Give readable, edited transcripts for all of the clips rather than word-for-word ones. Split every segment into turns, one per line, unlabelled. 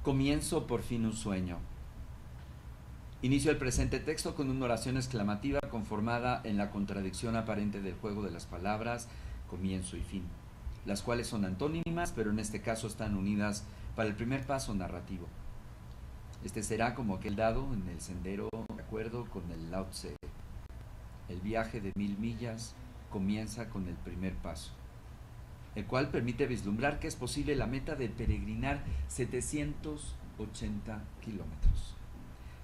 Comienzo por fin un sueño. Inicio el presente texto con una oración exclamativa conformada en la contradicción aparente del juego de las palabras comienzo y fin, las cuales son antónimas, pero en este caso están unidas para el primer paso narrativo. Este será como aquel dado en el sendero, de acuerdo con el Lao Tse. El viaje de 1000 millas comienza con el primer paso, el cual permite vislumbrar que es posible la meta de peregrinar 780 kilómetros.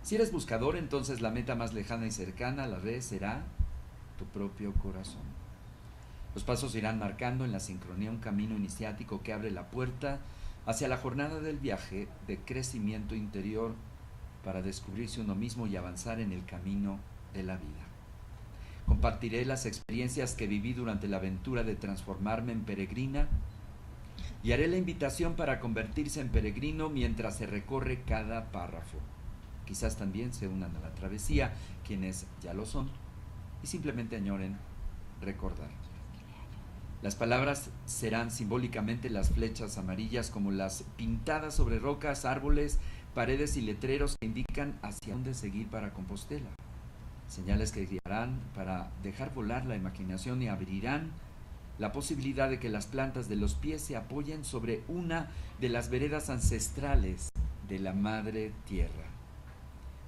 Si eres buscador, entonces la meta más lejana y cercana a la red será tu propio corazón. Los pasos irán marcando en la sincronía un camino iniciático que abre la puerta hacia la jornada del viaje de crecimiento interior para descubrirse uno mismo y avanzar en el camino de la vida. Compartiré las experiencias que viví durante la aventura de transformarme en peregrina y haré la invitación para convertirse en peregrino mientras se recorre cada párrafo. Quizás también se unan a la travesía quienes ya lo son y simplemente añoren recordar. Las palabras serán simbólicamente las flechas amarillas como las pintadas sobre rocas, árboles, paredes y letreros que indican hacia dónde seguir para Compostela. Señales que guiarán para dejar volar la imaginación y abrirán la posibilidad de que las plantas de los pies se apoyen sobre una de las veredas ancestrales de la Madre Tierra.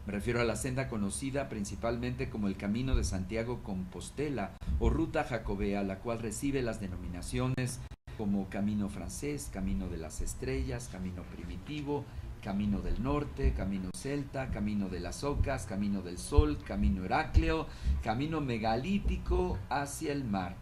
Me refiero a la senda conocida principalmente como el Camino de Santiago-Compostela o Ruta Jacobea, la cual recibe las denominaciones como Camino Francés, Camino de las Estrellas, Camino Primitivo, Camino del Norte, Camino Celta, Camino de las Ocas, Camino del Sol, Camino Herácleo, Camino Megalítico hacia el mar.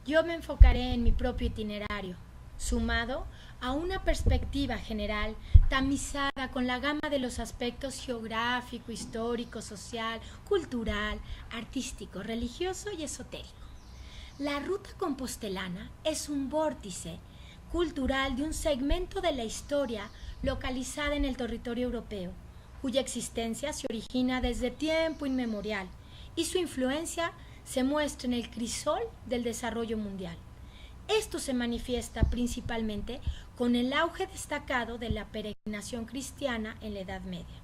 Yo me enfocaré en mi propio itinerario, sumado a una perspectiva general tamizada con la gama de los aspectos geográfico, histórico, social, cultural, artístico, religioso y esotérico. La ruta compostelana es un vórtice cultural de un segmento de la historia localizada en el territorio europeo, cuya existencia se origina desde tiempo inmemorial y su influencia se muestra en el crisol del desarrollo mundial. Esto se manifiesta principalmente con el auge destacado de la peregrinación cristiana en la Edad Media.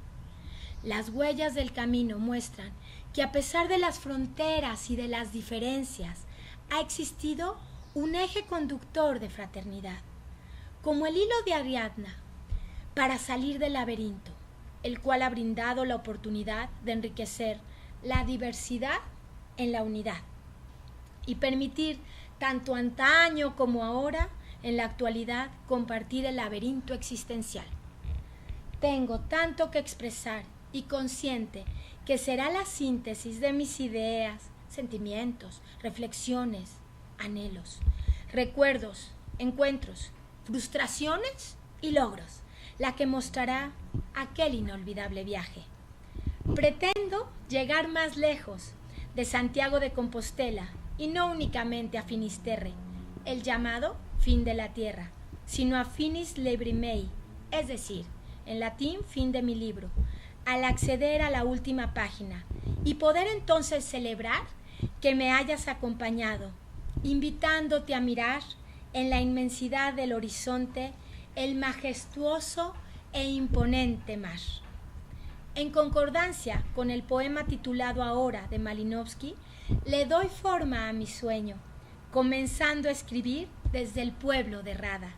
Las huellas del camino muestran que a pesar de las fronteras y de las diferencias, ha existido un eje conductor de fraternidad, como el hilo de Ariadna, para salir del laberinto, el cual ha brindado la oportunidad de enriquecer la diversidad en la unidad y permitir tanto antaño como ahora, en la actualidad, compartir el laberinto existencial. Tengo tanto que expresar y consciente que será la síntesis de mis ideas, sentimientos, reflexiones, anhelos, recuerdos, encuentros, frustraciones y logros, la que mostrará aquel inolvidable viaje. Pretendo llegar más lejos de Santiago de Compostela y no únicamente a Finisterre, el llamado fin de la tierra, sino a finis libri mei, es decir, en latín fin de mi libro, al acceder a la última página y poder entonces celebrar que me hayas acompañado, invitándote a mirar en la inmensidad del horizonte el majestuoso e imponente mar. En concordancia con el poema titulado Ahora de Malinowski, le doy forma a mi sueño, comenzando a escribir desde el pueblo de Rada,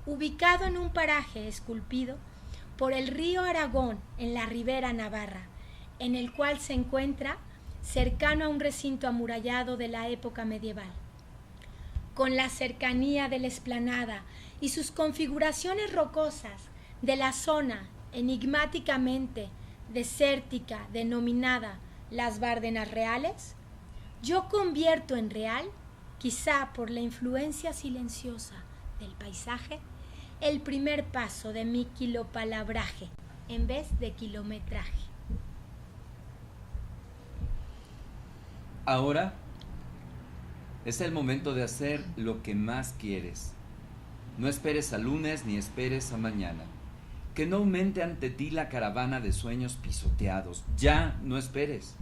ubicado en un paraje esculpido por el río Aragón en la ribera navarra, en el cual se encuentra cercano a un recinto amurallado de la época medieval. Con la cercanía de la explanada y sus configuraciones rocosas de la zona enigmáticamente desértica denominada las Bárdenas Reales, yo convierto en real, quizá por la influencia silenciosa del paisaje, el primer paso de mi kilopalabraje en vez de kilometraje.
Ahora es el momento de hacer lo que más quieres. No esperes a lunes ni esperes a mañana. Que no aumente ante ti la caravana de sueños pisoteados. Ya no esperes.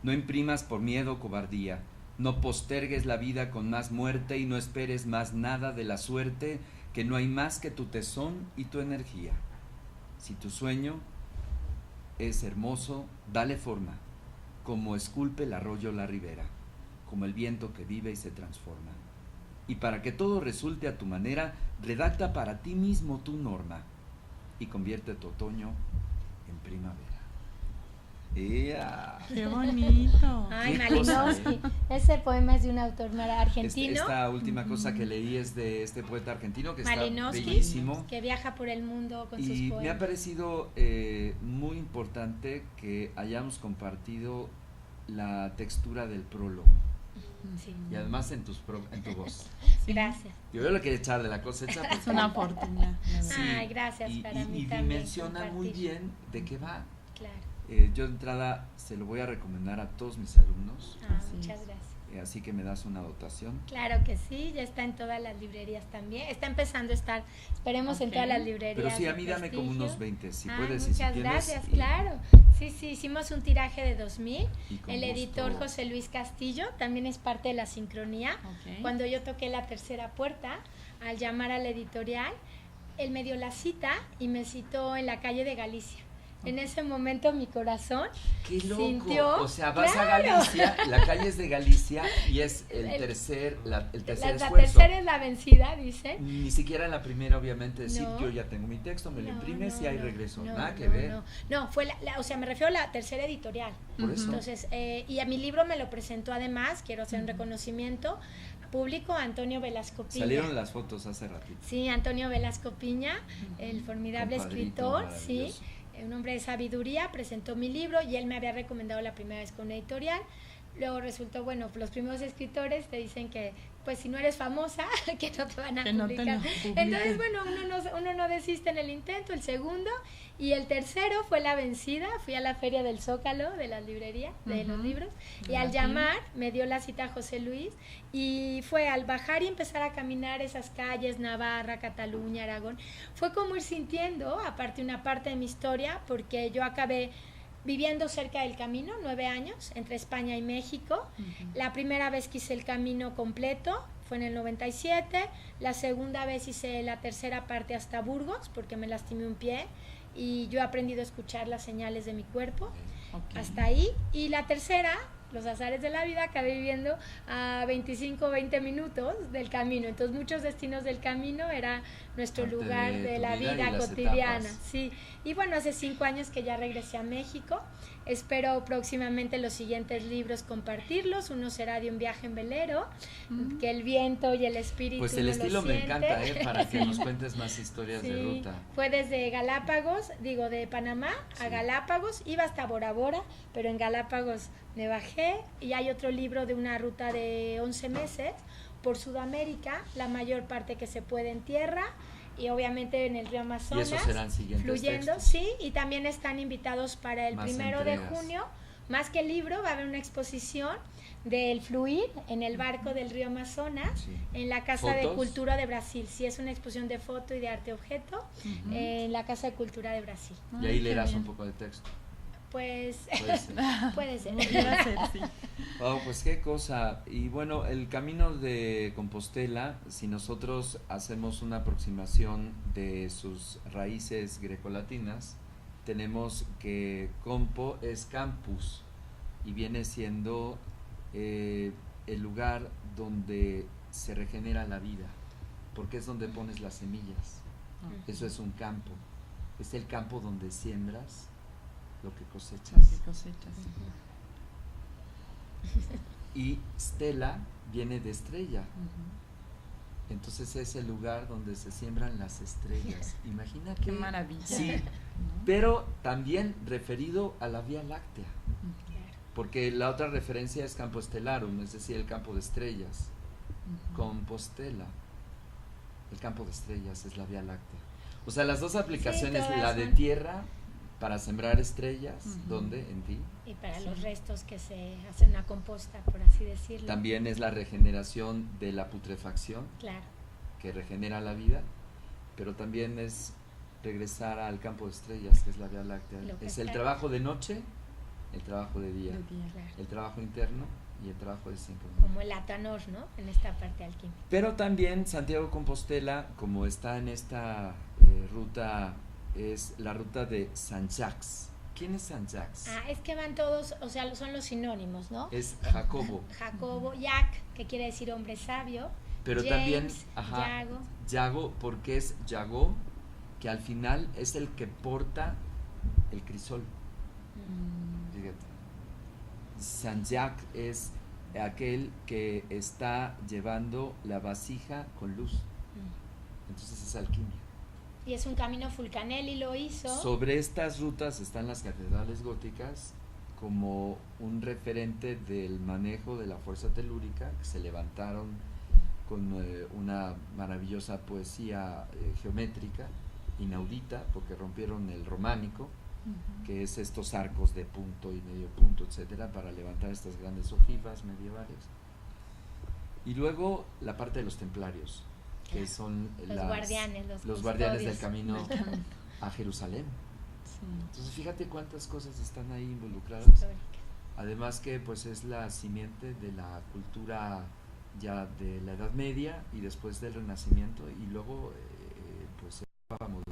No imprimas por miedo o cobardía. No postergues la vida con más muerte y no esperes más nada de la suerte que no hay más que tu tesón y tu energía. Si tu sueño es hermoso, dale forma, como esculpe el arroyo la ribera, como el viento que vive y se transforma. Y para que todo resulte a tu manera, redacta para ti mismo tu norma y convierte tu otoño en primavera. ¡Ea!
¡Qué bonito!
Ay,
¿Qué cosa,
Malinowski. Ese poema es de un autor argentino.
Esta última cosa que leí es de este poeta argentino que está
Malinowski,
bellísimo.
que viaja por el mundo con sus
Y
poemas.
me ha parecido muy importante que hayamos compartido la textura del prólogo.
Sí.
Y además en tu voz.
Sí.
Gracias.
Yo lo quería echar de la cosecha. Porque,
Es una fortuna. la verdad.
sí,
Ay, gracias, para mí
y
también
dimensiona muy
compartir.
bien de qué va.
Claro.
Yo de entrada se lo voy a recomendar a todos mis alumnos.
Así
Muchas
es.
gracias.
Así que me das una dotación.
Claro que sí, ya está en todas las librerías también. Está empezando a estar, esperemos, en
Ok.
todas las librerías.
Pero sí,
de
a mí dame como
prestigio.
unos 20, si
Ay,
puedes. Y si
muchas
tienes,
gracias,
y-
claro. Sí, hicimos un tiraje de 2000.
y con
El
gusto.
editor José Luis Castillo también es parte de la sincronía.
Ok.
Cuando yo toqué la tercera puerta, al llamar a la editorial, él me dio la cita y me citó en la calle de Galicia. En ese momento mi corazón
¡Qué loco!
sintió,
O sea, vas a
claro.
Galicia, la calle es de Galicia y es el
El-
tercer
la
esfuerzo.
tercera es la vencida, dice.
Ni siquiera en la primera, obviamente, decir
No.
yo ya tengo mi texto, me lo
No,
imprimes
no,
y hay
no,
regreso.
no,
Nada que
no,
ver.
No, fue o sea, me refiero a la tercera editorial.
Por eso.
Entonces, y a mi libro me lo presentó además, quiero hacer un reconocimiento público, a Antonio Velasco Piña.
Salieron las fotos hace ratito.
Sí, Antonio Velasco Piña, el formidable
Compadrito
escritor, sí,
maravilloso.
un hombre de sabiduría, presentó mi libro y él me había recomendado la primera vez con una editorial. Luego resultó, bueno, los primeros escritores te dicen que, pues si no eres famosa, que no te van a
Que no te
publicar.
lo publiquen.
Entonces, bueno, uno no desiste en el intento. El segundo y el tercero fue la vencida. Fui a la Feria del Zócalo de las librerías, de los
Ujú.
libros, y
De
al
latín.
llamar me dio la cita José Luis y fue al bajar y empezar a caminar esas calles, Navarra, Cataluña, Aragón, fue como ir sintiendo, aparte una parte de mi historia, porque yo acabé viviendo cerca del camino, 9 años, entre España y México.
Ujú.
La primera vez que hice el camino completo fue en el 97, la segunda vez hice la tercera parte hasta Burgos, porque me lastimé un pie, y yo he aprendido a escuchar las señales de mi cuerpo,
Ok.
hasta ahí. Y la tercera, los azares de la vida, acabé viviendo a 25 o 20 minutos del camino. Entonces muchos destinos del camino era nuestro
Parte
lugar
de
de
tu
la
vida y
vida
las
cotidiana.
etapas.
Sí. Y bueno, hace 5 años que ya regresé a México. Espero próximamente los siguientes libros compartirlos. Uno será de un viaje en velero, que el viento y el espíritu
Pues el
uno
estilo
lo
me
siente.
encanta, para que nos cuentes más historias de
Sí,
ruta.
fue desde Galápagos, de Panamá a
Sí.
Galápagos, iba hasta Bora Bora, pero en Galápagos me bajé, y hay otro libro de una ruta de 11 meses por Sudamérica, la mayor parte que se puede en tierra, y obviamente en el río Amazonas,
esos serán siguientes
fluyendo,
textos.
sí, y también están invitados para el
Más
1 de
entregas.
junio, más que el libro, va a haber una exposición del fluir en el barco del río Amazonas,
Sí.
en la Casa de
¿Fotos?
Cultura de Brasil. Sí, es una exposición de foto y de arte objeto
Ujú.
en la Casa de Cultura de Brasil.
Y
Ay,
ahí
qué
leerás
bien.
un poco de texto.
Pues
Puede ser.
puede ser.
Pudiera ser, sí.
Oh, pues qué cosa. Y bueno, el camino de Compostela, si nosotros hacemos una aproximación de sus raíces grecolatinas, tenemos que compo es campus y viene siendo el lugar donde se regenera la vida, porque es donde pones las semillas. Eso es un campo. Es el campo donde siembras lo que cosechas.
Qué cosechas.
Y stella viene de estrella.
Ujú.
Entonces es el lugar donde se siembran las estrellas. Imagina
Qué
que
maravilla.
Sí,
¿no?
pero también referido a la Vía Láctea,
Ujú.
porque la otra referencia es Campo Stellarum, es decir, el campo de estrellas.
Ujú.
Compostela, el campo de estrellas es la Vía Láctea. O sea, las dos aplicaciones,
todas
la de
son.
tierra para sembrar estrellas,
Ujú.
¿dónde? En ti.
Y para
Sí.
los restos que se hacen una composta, por así decirlo.
También es la regeneración de la putrefacción,
Claro.
que regenera la vida, pero también es regresar al campo de estrellas, que es la Vía Láctea.
Lo que
Es el
está-
trabajo de noche, el trabajo de día,
De día.
Claro.
el trabajo interno y el trabajo de sincronía.
Como el Atanor, ¿no? En esta parte alquímica.
Pero también Santiago Compostela, como está en esta ruta, es la ruta de Saint-Jacques. ¿Quién es Saint-Jacques?
Es que van todos, o sea, son los sinónimos, ¿no?
Es Jacobo.
Jacobo, Jac, que quiere decir hombre sabio.
Pero
James,
también,
Yago.
Yago, porque es Yago, que al final es el que porta el crisol. Fíjate. Saint-Jacques es aquel que está llevando la vasija con luz. Entonces es alquimia.
Y es un camino Fulcanelli lo hizo.
Sobre estas rutas están las catedrales góticas como un referente del manejo de la fuerza telúrica, que se levantaron con una maravillosa poesía geométrica, inaudita, porque rompieron el románico, que es estos arcos de punto y medio punto, etcétera, para levantar estas grandes ojivas medievales. Y luego la parte de los templarios, que son los guardianes del camino a Jerusalén.
Sí.
Entonces fíjate cuántas cosas están ahí involucradas. Además que pues es la simiente de la cultura ya de la Edad Media y después del Renacimiento y luego pues vamos.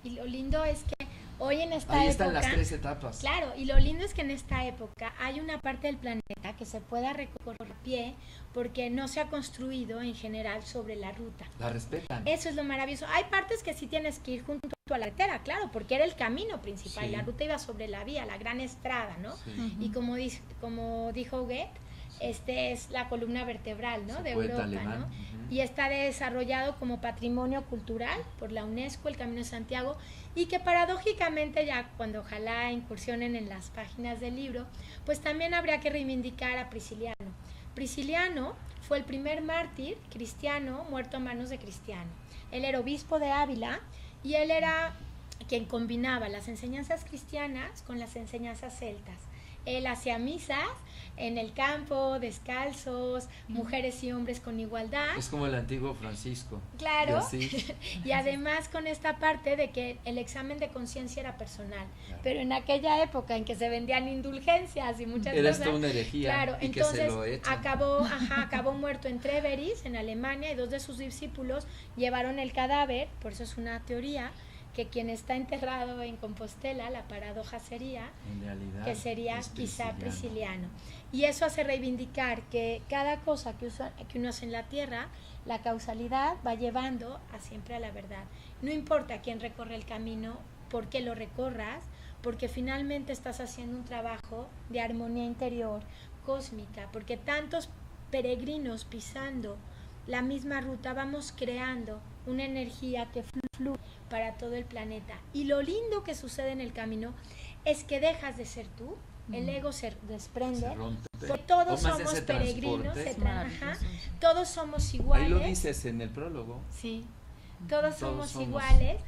Y lo lindo es que hoy en esta
ahí
época,
están las 3 etapas.
Claro, y lo lindo es que en esta época hay una parte del planeta que se pueda recorrer a pie porque no se ha construido en general sobre la ruta.
La respetan.
Eso es lo maravilloso. Hay partes que sí tienes que ir junto a la carretera, claro, porque era el camino principal,
Sí.
Y la ruta iba sobre la vía, la gran estrada, ¿no?
Sí.
Y como dijo Goethe, es la columna vertebral, ¿no?
Ese
De
poeta
Europa,
alemán.
¿no?
Uh-huh.
Y está desarrollado como patrimonio cultural por la UNESCO, el Camino de Santiago, y que paradójicamente ya cuando ojalá incursionen en las páginas del libro, pues también habría que reivindicar a Prisciliano. Prisciliano fue el primer mártir cristiano muerto a manos de cristiano. Él era obispo de Ávila y él era quien combinaba las enseñanzas cristianas con las enseñanzas celtas. Él hacía misas en el campo, descalzos, mujeres y hombres con igualdad.
Es como el antiguo Francisco.
Claro,
Y,
y además con esta parte de que el examen de conciencia era personal.
Claro.
Pero en aquella época en que se vendían indulgencias y muchas
era
cosas.
esto una herejía.
Claro,
y
entonces
que se lo echan.
acabó muerto en Treveris, en Alemania, y 2 de sus discípulos llevaron el cadáver, por eso es una teoría, que quien está enterrado en Compostela, la paradoja sería
En realidad,
que sería
es
quizá Prisciliano. Y eso hace reivindicar que cada cosa que uno hace en la tierra, la causalidad va llevando siempre a la verdad. No importa quién recorre el camino, por qué lo recorras, porque finalmente estás haciendo un trabajo de armonía interior, cósmica, porque tantos peregrinos pisando la misma ruta vamos creando una energía que fluye para todo el planeta. Y lo lindo que sucede en el camino es que dejas de ser tú, el ego se desprende,
se rompe.
porque todos
Tomas
somos
ese
peregrinos,
transporte.
todos somos iguales.
Ahí lo dices en el prólogo.
Sí. Todos somos iguales,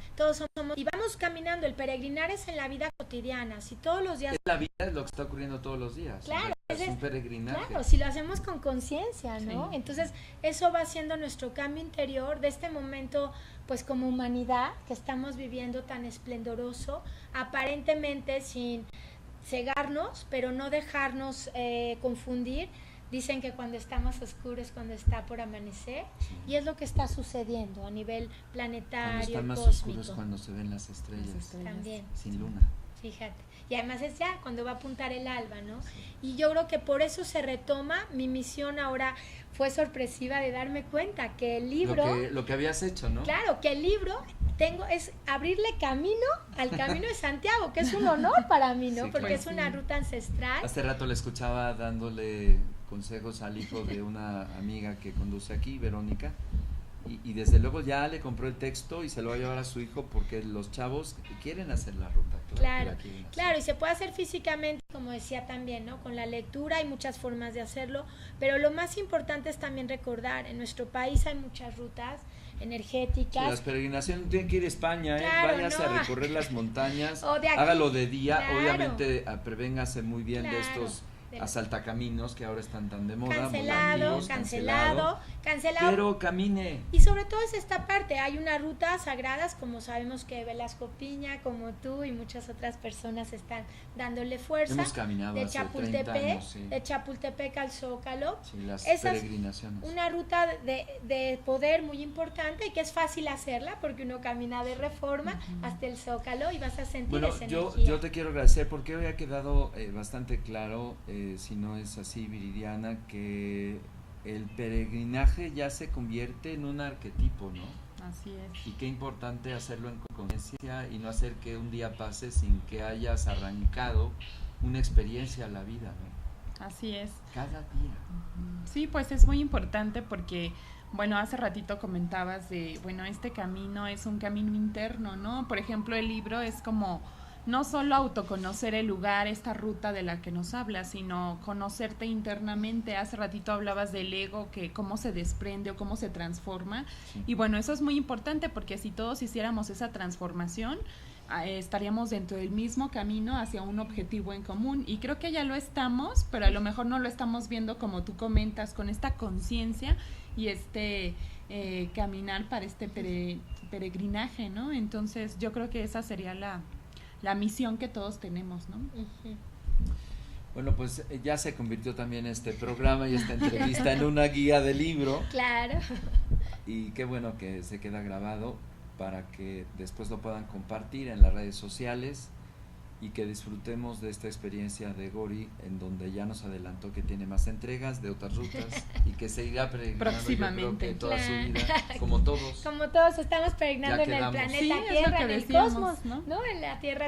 y vamos caminando. El peregrinar es en la vida cotidiana. Si todos los días.
La vida es lo que está ocurriendo todos los días.
Claro,
es un peregrinaje.
Claro, si lo hacemos con conciencia, ¿no?
Sí.
Entonces, eso va siendo nuestro cambio interior de este momento, pues como humanidad que estamos viviendo tan esplendoroso, aparentemente sin cegarnos, pero no dejarnos confundir. Dicen que cuando estamos oscuros, cuando está por amanecer,
Sí.
y es lo que está sucediendo a nivel planetario,
Cuando están más
cósmico.
oscuros, cuando se ven las estrellas.
También,
Sin luna.
fíjate. Y además es ya cuando va a apuntar el alba, ¿no? Y yo creo que por eso se retoma. Mi misión ahora fue sorpresiva de darme cuenta que el libro...
Lo que habías hecho, ¿no?
Claro, que el libro es abrirle camino al Camino de Santiago, que es un honor para mí, ¿no?
Sí,
porque
claro.
es una ruta ancestral.
Hace rato le escuchaba dándole consejos al hijo de una amiga que conduce aquí, Verónica, y desde luego ya le compró el texto y se lo va a llevar a su hijo porque los chavos quieren hacer la ruta.
Claro, claro, y se puede hacer físicamente, como decía también, ¿no? Con la lectura hay muchas formas de hacerlo, pero lo más importante es también recordar, en nuestro país hay muchas rutas energéticas.
Las peregrinaciones no tienen que ir a España,
Claro,
váyase
no.
a recorrer las montañas,
O de aquí,
hágalo de día,
claro.
obviamente prevéngase muy bien de
Claro.
estos
de
a Saltacaminos, que ahora están tan de moda. muy
cancelado,
antiguos,
cancelado.
Pero camine.
Y sobre todo es esta parte, hay una ruta sagradas, como sabemos que Velasco Piña, como tú y muchas otras personas están dándole fuerza.
Hemos caminado
de
hace
Chapultepec,
30 años, sí.
de Chapultepec al Zócalo.
Sí, las
Esa es
peregrinaciones.
una ruta de poder muy importante y que es fácil hacerla porque uno camina de Reforma hasta el Zócalo y vas a sentir
Bueno,
esa
yo
energía.
te quiero agradecer porque hoy ha quedado bastante claro, si no es así, Viridiana, que el peregrinaje ya se convierte en un arquetipo, ¿no?
Así es.
Y qué importante hacerlo en conciencia y no hacer que un día pase sin que hayas arrancado una experiencia a la vida, ¿no?
Así es.
Cada día.
Sí, pues es muy importante porque, bueno, hace ratito comentabas de, bueno, este camino es un camino interno, ¿no? Por ejemplo, el libro es como no solo autoconocer el lugar, esta ruta de la que nos hablas, sino conocerte internamente. Hace ratito hablabas del ego, que cómo se desprende o cómo se transforma.
Sí.
Y bueno, eso es muy importante porque si todos hiciéramos esa transformación, estaríamos dentro del mismo camino hacia un objetivo en común. Y creo que ya lo estamos, pero a lo mejor no lo estamos viendo como tú comentas, con esta conciencia y caminar para este peregrinaje, ¿no? Entonces yo creo que esa sería la misión que todos tenemos, ¿no?
Ujú.
Bueno, pues ya se convirtió también este programa y esta entrevista en una guía de libro.
Claro.
Y qué bueno que se queda grabado para que después lo puedan compartir en las redes sociales y que disfrutemos de esta experiencia de Gori, en donde ya nos adelantó que tiene más entregas de otras rutas y que seguirá peregrinando
Próximamente.
yo creo que toda su vida,
Claro.
como todos.
Como todos estamos peregrinando
Ya
en el
quedamos.
planeta
Sí, es lo
Tierra,
que
en el
decíamos,
cosmos,
¿no?
¿no? En la Tierra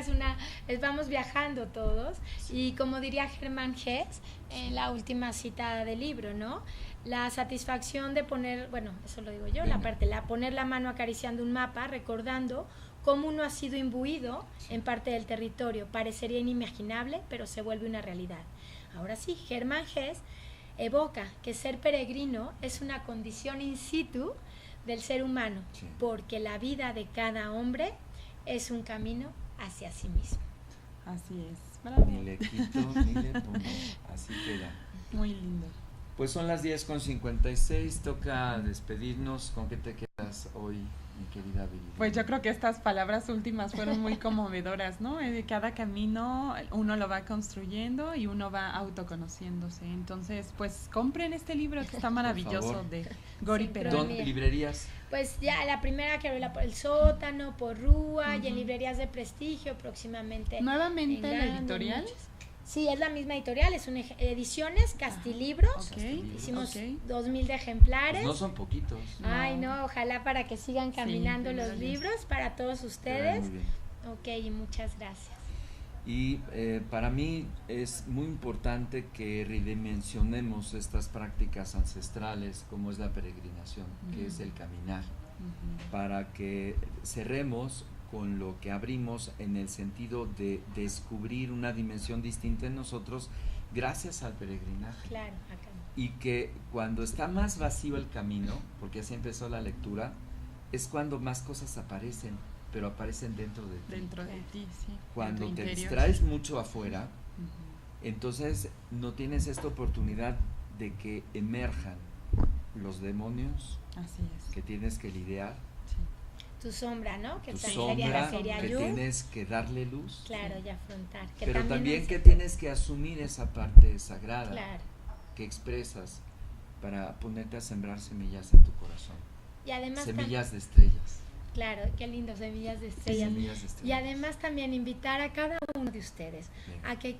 vamos viajando todos. Y como diría Germán Hess en la última cita del libro, ¿no? La satisfacción de poner, bueno, eso lo digo yo,
Venga.
poner la mano acariciando un mapa, recordando cómo uno ha sido imbuido en parte del territorio. Parecería inimaginable, pero se vuelve una realidad. Ahora sí, Germán Hess evoca que ser peregrino es una condición in situ del ser humano,
Sí.
porque la vida de cada hombre es un camino hacia sí mismo.
Así es. Bravo.
Ni le quito ni le pongo, así queda.
Muy lindo.
Pues son las 10:56, toca despedirnos. ¿Con qué te quedas hoy, mi querida Viridiana?
Pues yo creo que estas palabras últimas fueron muy conmovedoras, ¿no? Cada camino uno lo va construyendo y uno va autoconociéndose. Entonces, pues compren este libro que está maravilloso
favor.
de Gori
Siempre.
Perón.
¿Dónde? ¿Librerías?
Pues ya la primera que abrirla por el sótano, por Rúa y en
Ujú.
librerías de prestigio próximamente.
Nuevamente
en
la
Grandes,
editorial.
muchas. Sí, es la misma editorial, es una Ediciones Castilibros.
Ok,
Hicimos
ok.
2000 de ejemplares.
Pues no son poquitos.
Ay, no, ojalá para que sigan caminando
Sí,
los
primero Dios.
libros para todos
Te va
ustedes.
muy bien.
Ok, y muchas gracias.
Y para mí es muy importante que redimensionemos estas prácticas ancestrales como es la peregrinación, que es el caminar,
Ujú.
para que cerremos con lo que abrimos en el sentido de descubrir una dimensión distinta en nosotros gracias al peregrinaje.
Claro, acá.
Y que cuando está más vacío el camino, porque así empezó la lectura, es cuando más cosas aparecen, pero aparecen dentro de ti.
Dentro de ti, sí.
Cuando
en tu
te
interior.
distraes mucho afuera,
Ujú.
entonces no tienes esta oportunidad de que emerjan los demonios
Así es.
que tienes que lidiar,
Sí.
Tu sombra, ¿no? Que
tu
también sería la
sombra
feria
que
Yu.
tienes que darle luz,
Claro, y afrontar. Que
pero también
es-
que tienes que asumir esa parte sagrada
Claro.
que expresas para ponerte a sembrar semillas en tu corazón,
Y además
semillas de estrellas,
claro, qué lindo, semillas de estrellas.
semillas de estrellas.
Y además también invitar a cada uno de ustedes
Venga.
a que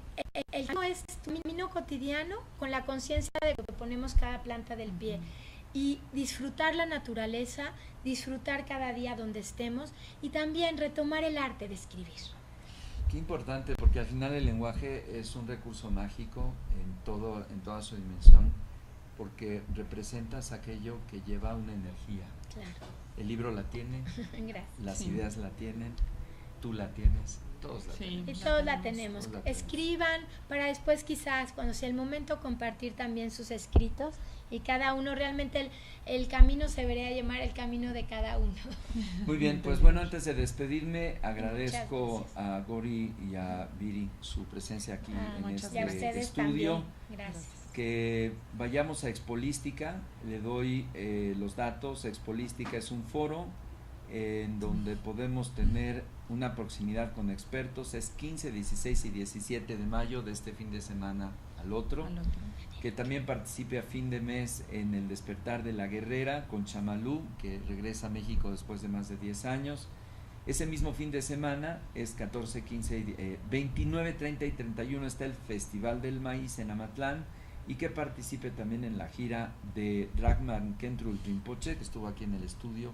el camino es tu camino cotidiano con la conciencia de lo que ponemos cada planta del pie y disfrutar la naturaleza, disfrutar cada día donde estemos y también retomar el arte de escribir.
Qué importante, porque al final el lenguaje es un recurso mágico en toda su dimensión, porque representas aquello que lleva una energía.
Claro,
El libro la tiene,
gracias.
las
Sí.
ideas la tienen, tú la tienes, todos la
Sí.
tenemos.
Y todos la tenemos.
Todos la tenemos.
Escriban para después quizás, cuando sea el momento, compartir también sus escritos y cada uno realmente el camino se debería llamar el camino de cada uno.
Muy bien, pues bueno, antes de despedirme, agradezco
Muchas
a Gori y a Viri su presencia aquí en
muchas
Y a
este
ustedes
estudio.
también. Gracias.
Que vayamos a Expolística, le doy los datos. Expolística es un foro en donde podemos tener una proximidad con expertos. Es 15, 16 y 17 de mayo, de este fin de semana al otro. Que también participe a fin de mes en el Despertar de la Guerrera con Chamalú, que regresa a México después de más de 10 años. Ese mismo fin de semana es 14, 15, 29, 30 y 31 está el Festival del Maíz en Amatlán, y que participe también en la gira de Dragman Kentrul Rinpoche, que estuvo aquí en el estudio,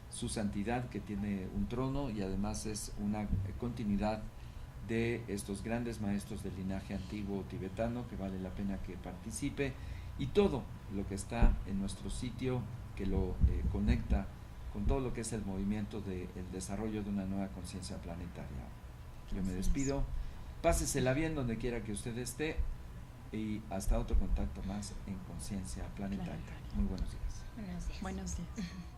su santidad, que tiene un trono y además es una continuidad de estos grandes maestros del linaje antiguo tibetano, que vale la pena que participe, y todo lo que está en nuestro sitio que lo conecta con todo lo que es el movimiento del desarrollo de una nueva conciencia planetaria. Yo me despido, pásesela bien donde quiera que usted esté, y hasta otro contacto más en Conciencia Planetaria. Muy buenos días.
Buenos días.
Buenos días.